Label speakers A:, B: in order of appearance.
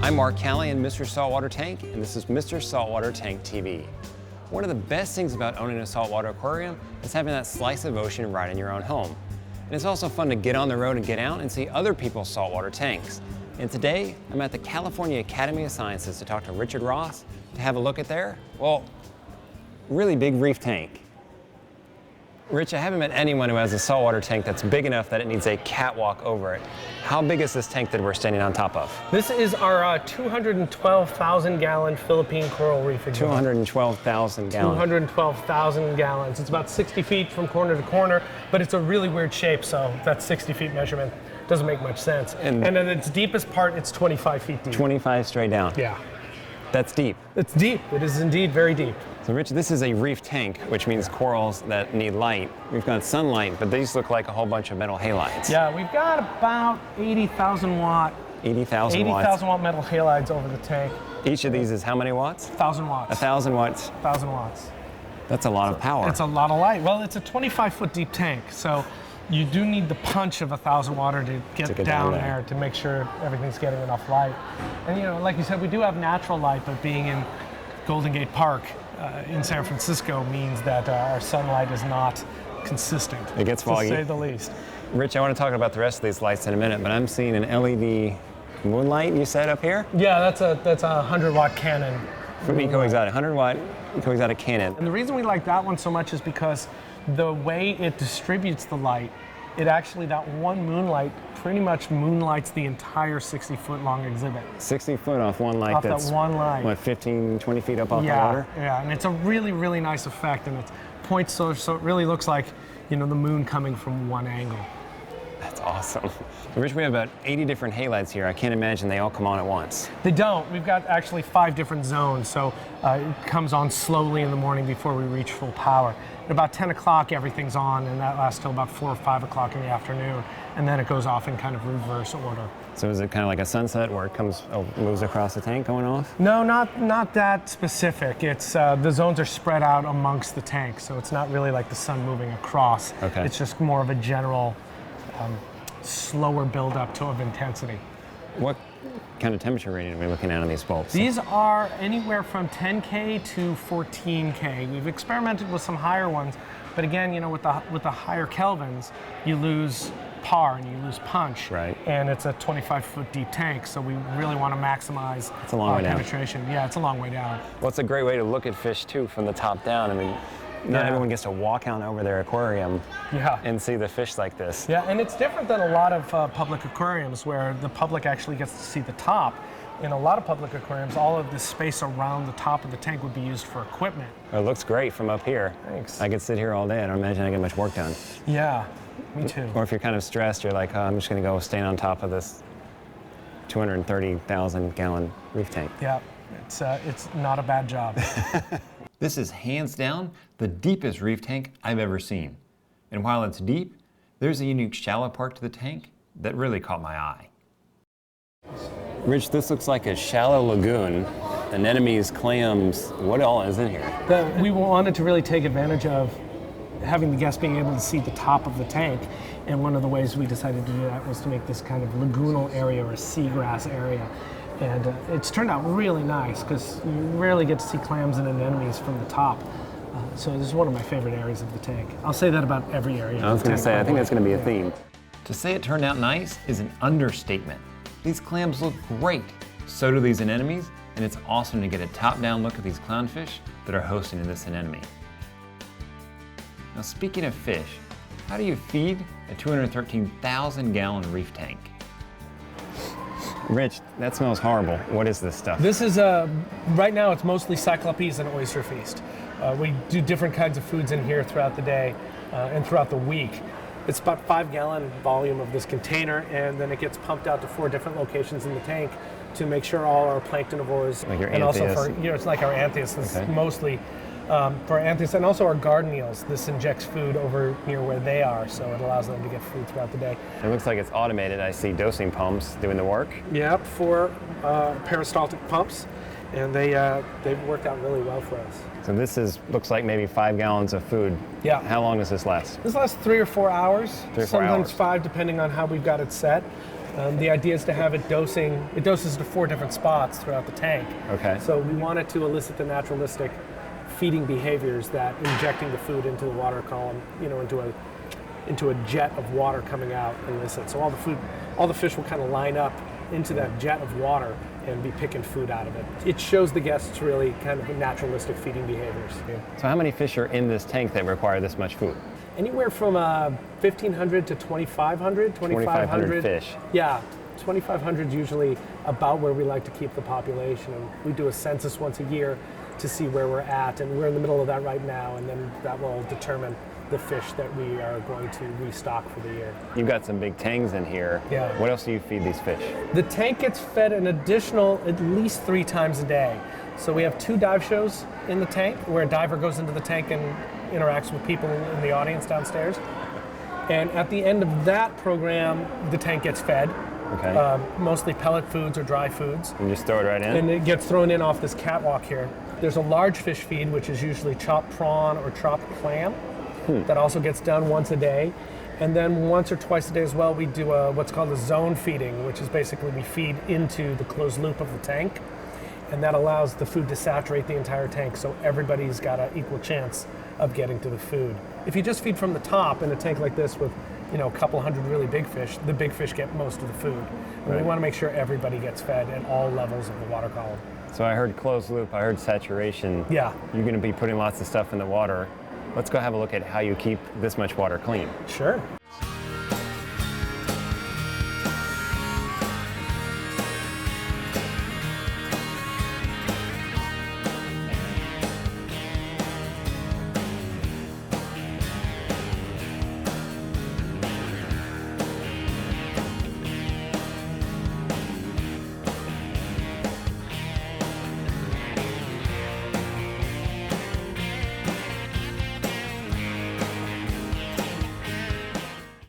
A: I'm Mark Callie in Mr. Saltwater Tank, and this is Mr. Saltwater Tank TV. One of the best things about owning a saltwater aquarium is having that slice of ocean right in your own home. And it's also fun to get on the road and get out and see other people's saltwater tanks. And today, I'm at the California Academy of Sciences to talk to Richard Ross to have a look at their, well, really big reef tank. Rich, I haven't met anyone who has a saltwater tank that's big enough that it needs a catwalk over it. How big is this tank that we're standing on top of?
B: This is our 212,000 gallon Philippine coral reef exhibit.
A: 212,000 gallons. 212,000
B: gallons. It's about 60 feet from corner to corner, but it's a really weird shape, so that 60 feet measurement doesn't make much sense. And at its deepest part, it's 25 feet deep.
A: 25 straight down.
B: Yeah.
A: That's deep.
B: It's deep. It is indeed very deep.
A: So Rich, this is a reef tank, which means corals that need light. We've got sunlight, but these look like a whole bunch of metal halides.
B: Yeah, we've got about 80,000 watt.
A: 80,000 watts.
B: 80,000 watt metal halides over the tank.
A: Each of these is how many watts?
B: 1,000 watts.
A: 1,000 watts.
B: 1,000 watts.
A: That's a lot of power.
B: It's a lot of light. Well, it's a 25-foot deep tank, so you do need the punch of 1,000 water to get down there to make sure everything's getting enough light. And you know, like you said, we do have natural light, but being in Golden Gate Park in San Francisco means that our sunlight is not consistent.
A: It gets foggy,
B: to say the least.
A: Rich, I want to talk about the rest of these lights in a minute, but I'm seeing an LED moonlight you said up here?
B: Yeah, that's a 100-watt Canon.
A: From Eco-Exotic, 100-watt Eco-Exotic Canon.
B: And the reason we like that one so much is because the way it distributes the light, it actually, that one moonlight pretty much moonlights the entire 60-foot long exhibit.
A: 60 foot off one light
B: off
A: that's,
B: that one light.
A: What, 15, 20 feet up off the water?
B: Yeah, and it's a really, really nice effect, and it points so it really looks like, you know, the moon coming from one angle.
A: That's awesome. So Rich, we have about 80 different halides here. I can't imagine they all come on at once.
B: They don't. We've got actually 5 different zones, so it comes on slowly in the morning before we reach full power. At about 10 o'clock, everything's on, and that lasts till about 4 or 5 o'clock in the afternoon, and then it goes off in kind of reverse order.
A: So is it kind of like a sunset where it moves across the tank going off?
B: No, not that specific. It's the zones are spread out amongst the tank, so it's not really like the sun moving across.
A: Okay.
B: It's just more of a general slower build-up of intensity.
A: What kind of temperature rating are we looking at on these bulbs?
B: These are anywhere from 10K to 14K. We've experimented with some higher ones, but again, you know, with the higher kelvins, you lose par and you lose punch.
A: Right.
B: And it's a 25-foot deep tank, so we really want to maximize
A: it's a long way
B: penetration.
A: Down.
B: Yeah, it's a long way down.
A: Well, it's a great way to look at fish too, from the top down. I mean, not everyone gets to walk on over their aquarium and see the fish like this.
B: Yeah, and it's different than a lot of public aquariums where the public actually gets to see the top. In a lot of public aquariums, all of the space around the top of the tank would be used for equipment.
A: It looks great from up here.
B: Thanks.
A: I could sit here all day. I don't imagine I get much work done.
B: Yeah, me too.
A: Or if you're kind of stressed, you're like, oh, I'm just going to go stand on top of this 230,000 gallon reef tank.
B: Yeah, it's not a bad job.
A: This is hands down the deepest reef tank I've ever seen. And while it's deep, there's a unique shallow part to the tank that really caught my eye. Rich, this looks like a shallow lagoon. Anemones, clams, what all is in here?
B: We wanted to really take advantage of having the guests being able to see the top of the tank. And one of the ways we decided to do that was to make this kind of lagoonal area or a seagrass area. And it's turned out really nice because you rarely get to see clams and anemones from the top. So this is one of my favorite areas of the tank. I'll say that about every area.
A: I was going to say, I think that's going to be a theme. To say it turned out nice is an understatement. These clams look great. So do these anemones, and it's awesome to get a top-down look at these clownfish that are hosting in this anemone. Now, speaking of fish, how do you feed a 213,000 gallon reef tank? Rich, that smells horrible. What is this stuff?
B: This is, right now it's mostly cyclopes and oyster feast. We do different kinds of foods in here throughout the day and throughout the week. It's about 5-gallon volume of this container, and then it gets pumped out to 4 different locations in the tank to make sure all our planktonivores,
A: like your
B: and
A: anthias.
B: Also for, you know, it's like our anthias, this is mostly for anthias, and also our garden eels. This injects food over near where they are, so it allows them to get food throughout the day.
A: It looks like it's automated. I see dosing pumps doing the work.
B: Yep, 4 peristaltic pumps, and they've worked out really well for us.
A: So this looks like maybe 5 gallons of food.
B: Yeah.
A: How long does this last?
B: This lasts 3 or 4 hours.
A: 3 or 4
B: sometimes
A: hours.
B: 5, depending on how we've got it set. The idea is to have it dosing. It doses to 4 different spots throughout the tank.
A: Okay.
B: So we want it to elicit the naturalistic feeding behaviors that injecting the food into the water column, into a jet of water coming out elicits. So all the fish will kind of line up into that jet of water and be picking food out of it. It shows the guests really kind of naturalistic feeding behaviors.
A: So how many fish are in this tank that require this much food?
B: Anywhere from 1,500 to 2,500.
A: 2,500 fish.
B: Yeah, 2,500 is usually about where we like to keep the population. And we do a census once a year to see where we're at, and we're in the middle of that right now, and then that will determine the fish that we are going to restock for the year.
A: You've got some big tangs in here.
B: Yeah.
A: What else do you feed these fish?
B: The tank gets fed an additional at least 3 times a day. So we have 2 dive shows in the tank where a diver goes into the tank and interacts with people in the audience downstairs. And at the end of that program, the tank gets fed.
A: Okay.
B: Mostly pellet foods or dry foods.
A: You just throw it right in?
B: And it gets thrown in off this catwalk here. There's a large fish feed, which is usually chopped prawn or chopped clam. That also gets done once a day. And then once or twice a day as well, we do what's called a zone feeding, which is basically we feed into the closed loop of the tank. And that allows the food to saturate the entire tank, so everybody's got an equal chance of getting to the food. If you just feed from the top in a tank like this with a couple hundred really big fish, the big fish get most of the food. And we want to make sure everybody gets fed at all levels of the water column.
A: So I heard closed loop, I heard saturation.
B: Yeah.
A: You're going to be putting lots of stuff in the water. Let's go have a look at how you keep this much water clean.
B: Sure.